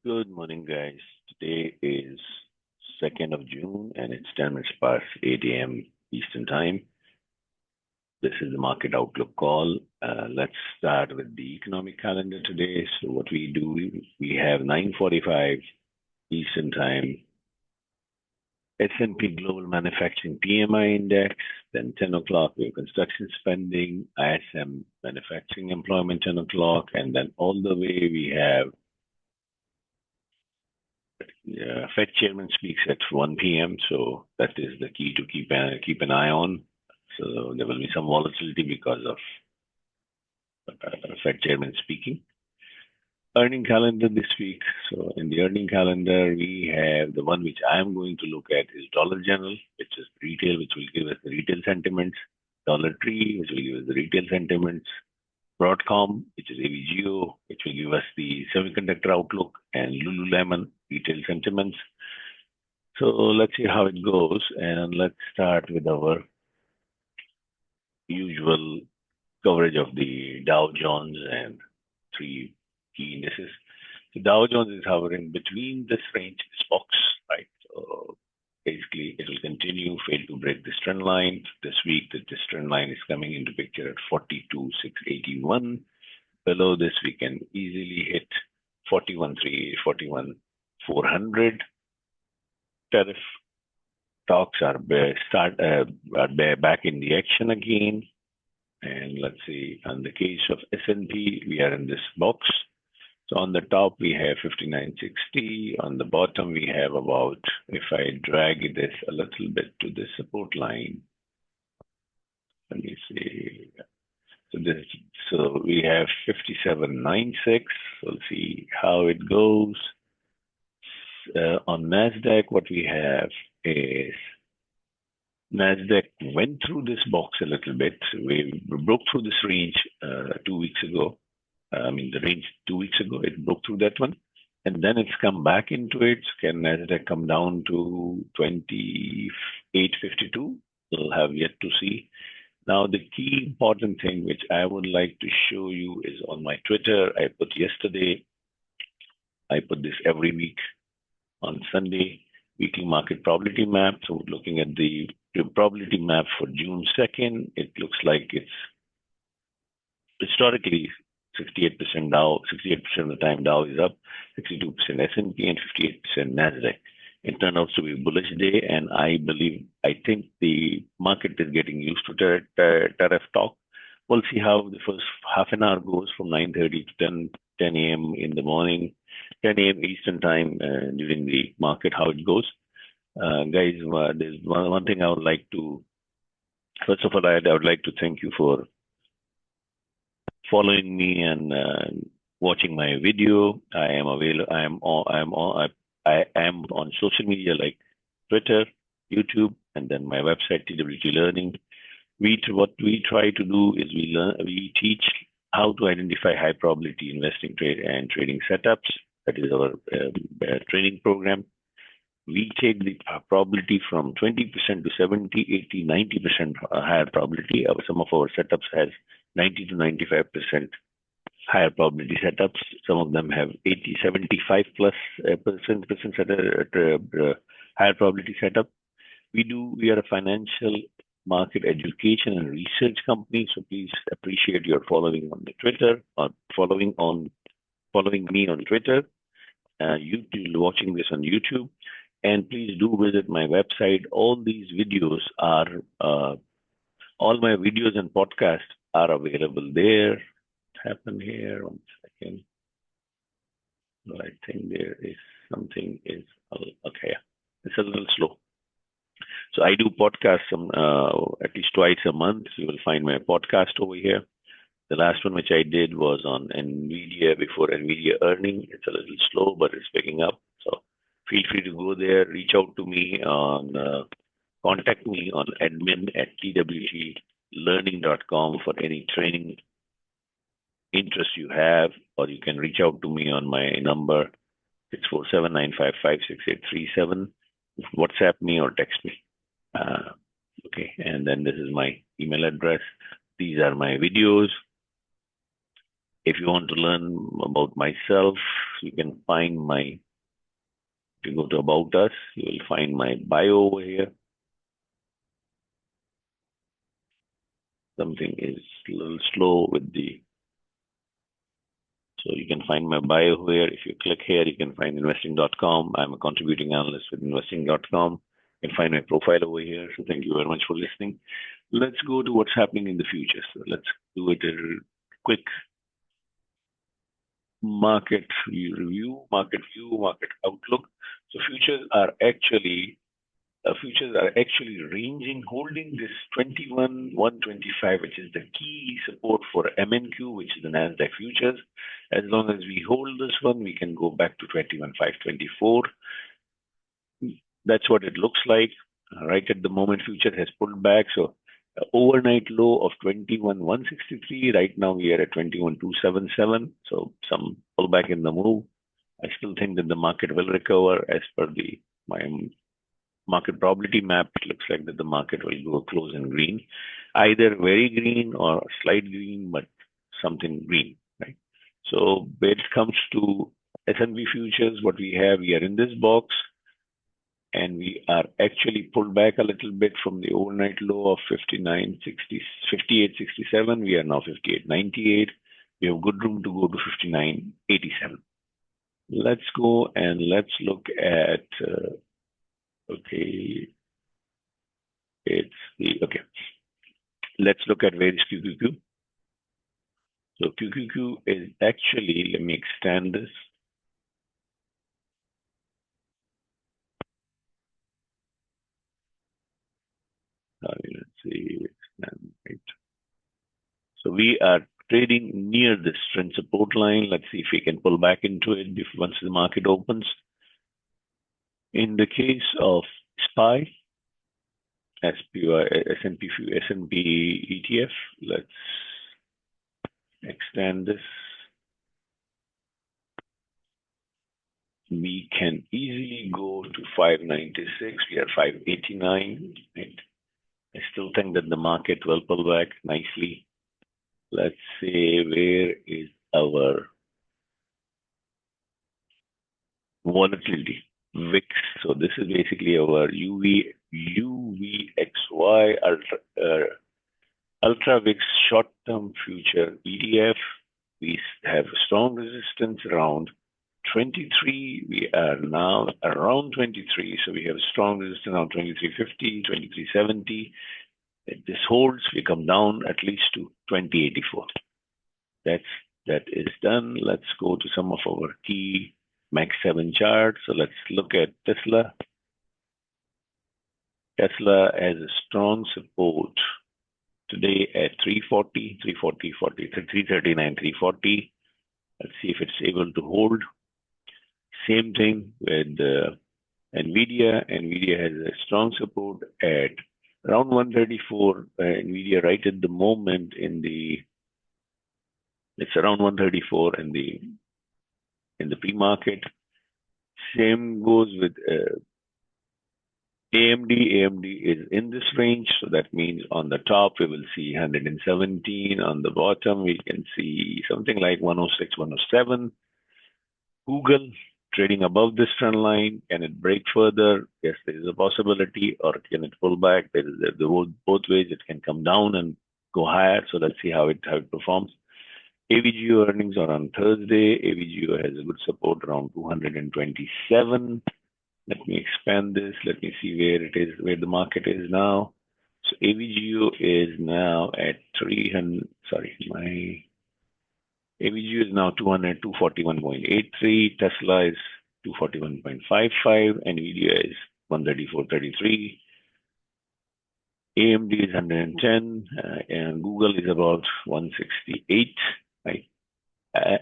Good morning, guys. Today is 2nd of June and it's 10 minutes past 8 a.m. Eastern Time. This is the market outlook call. Let's start with the economic calendar today. So what we do, we have 9:45 Eastern Time, S&P Global Manufacturing PMI Index, then 10 o'clock we have construction spending, ISM Manufacturing Employment 10 o'clock, and then all the way we have Fed chairman speaks at 1 p.m. So that is the key to keep an eye on. So there will be some volatility because of Fed chairman speaking. Earning calendar this week. So in the earning calendar, we have the one which I am going to look at is Dollar General, which is retail, which will give us the retail sentiments. Dollar Tree, which will give us the retail sentiments. Broadcom, which is AVGO, which will give us the semiconductor outlook, and Lululemon retail sentiments. So let's see how it goes, and let's start with our usual coverage of the Dow Jones and three key indices. The Dow Jones is hovering between this range, this box, right? So basically, it will continue, fail to break this trend line. This week, this trend line is coming into picture at 42,681. Below this, we can easily hit 41,300, 41,400. Tariff talks are back in the action again. And let's see, on the case of S&P, we are in this box. So on the top, we have 5960. On the bottom, we have about, if I drag this a little bit to the support line, let me see. So we have 5796. We'll see how it goes. On NASDAQ, what we have is NASDAQ went through this box a little bit. We broke through this range 2 weeks ago. The range 2 weeks ago, it broke through that one. And then it's come back into it. Can NASDAQ come down to 2852? We'll have yet to see. Now, the key important thing which I would like to show you is on my Twitter. I put yesterday, I put this every week on Sunday, weekly market probability map. So looking at the probability map for June 2nd, it looks like it's historically 68% Dow, 68% of the time Dow is up, 62% S&P, and 58% NASDAQ. It turned out to be a bullish day, and I think the market is getting used to tariff talk. We'll see how the first half an hour goes from 9:30 to 10 a.m. in the morning, 10 a.m. Eastern time during the market, how it goes. Guys, there's one thing I would like to, first of all, I would like to thank you for following me and watching my video. I am on social media like Twitter, YouTube, and then my website TWT Learning. What we try to do is we teach how to identify high probability investing and trading setups. That is our training program. We take the probability from 20% to 70, 80, 90% higher probability. Some of our setups has 90 to 95% higher probability setups. Some of them have 80, 75 plus percent higher probability setup. We are a financial market education and research company. So please appreciate your following on the Twitter or following me on Twitter, YouTube, watching this on YouTube. And please do visit my website. All these videos are, all my videos and podcasts are available there. What happened here? 1 second. Well, I think there is something is, okay. It's a little slow. So I do podcasts at least twice a month. You will find my podcast over here. The last one which I did was on NVDA before NVDA earning. It's a little slow, but it's picking up. So feel free to go there, reach out to me contact me on admin@twtlearning.com for any training interest you have, or you can reach out to me on my number 647-955-6837. WhatsApp me or text me. Okay, and then this is my email address. These are my videos. If you want to learn about myself, you can find if you go to About Us, you will find my bio over here. Something is a little slow with so you can find my bio here. If you click here, you can find investing.com. I'm a contributing analyst with investing.com. You can find my profile over here. So thank you very much for listening. Let's go to what's happening in the future. So let's do it a quick market review, market view, market outlook. So futures are actually ranging, holding this 21,125, which is the key support for MNQ, which is the Nasdaq futures. As long as we hold this one, we can go back to 21,524. That's what it looks like. Right at the moment, future has pulled back. So overnight low of 21,163. Right now we are at 21,277. So some pullback in the move. I still think that the market will recover as per my market probability map. It looks like that the market will go close in green, either very green or slight green, but something green, right? So when it comes to S&P futures, what we are in this box, and we are actually pulled back a little bit from the overnight low of 58.67. We are now 58.98. We have good room to go to 59.87. Let's go and let's look at, let's look at where is QQQ. So QQQ is actually, let me extend this. Let's see, right. So we are trading near this trend support line. Let's see if we can pull back into it once the market opens. In the case of SPY, S&P ETF, let's extend this. We can easily go to 596. We are 589. Right? I still think that the market will pull back nicely. Let's say, where is our volatility? VIX. So this is basically our UVXY Ultra VIX short-term future ETF. We have strong resistance around 23. We are now around 23. So we have a strong resistance around 2350, 2370. If this holds, we come down at least to 2084. That is done. Let's go to some of our key Max 7 charts. So let's look at Tesla. Tesla has a strong support today at 340, 339, 340. Let's see if it's able to hold. Same thing with NVDA. NVDA has a strong support at around 134. NVIDIA right at the moment it's around 134 in the pre-market. Same goes with AMD. AMD is in this range, so that means on the top we will see 117. On the bottom we can see something like 106, 107. Google trading above this trend line. Can it break further? Yes, there is a possibility. Or can it pull back? There is both ways. It can come down and go higher. So let's see how it performs. AVGO earnings are on Thursday. AVGO has a good support around 227. Let me expand this. Let me see where it is, where the market is now. So AVGO is now at 300. AVGO is now 241.83. Tesla is 241.55. NVIDIA is 134.33. AMD is 110. And Google is about 168. Right.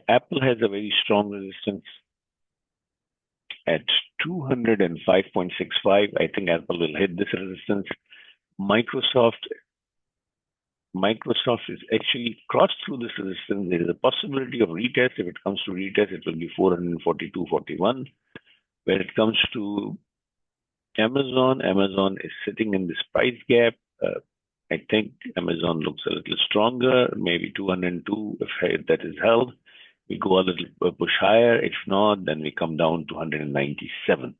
Apple has a very strong resistance at 205.65. I think Apple will hit this resistance. Microsoft is actually crossed through this resistance. There is a possibility of retest. If it comes to retest, it will be 442.41. When it comes to Amazon is sitting in this price gap. I think Amazon looks a little stronger, maybe 202 if that is held. We go a little push higher. If not, then we come down to 197.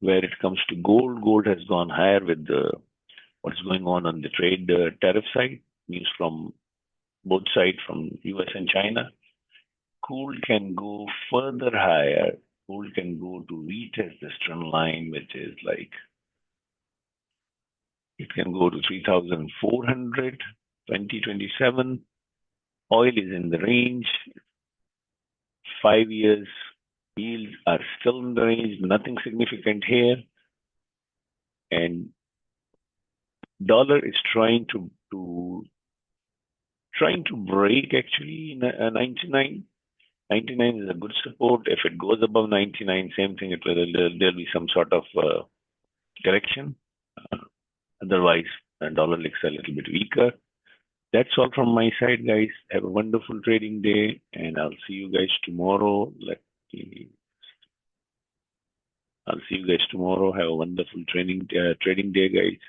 Where it comes to gold, gold has gone higher with what's going on the trade tariff side, news from both sides, from US and China. Gold can go further higher. Gold can go to retest this trend line, which is like, it can go to 3,400, 2027. Oil is in the range. 5 years yields are still in the range, nothing significant here. And dollar is trying to break actually 99. 99 is a good support. If it goes above 99, same thing, there'll be some sort of correction. Otherwise, the dollar looks a little bit weaker. That's all from my side, guys. Have a wonderful trading day, and I'll see you guys tomorrow. I'll see you guys tomorrow. Have a wonderful trading day, guys.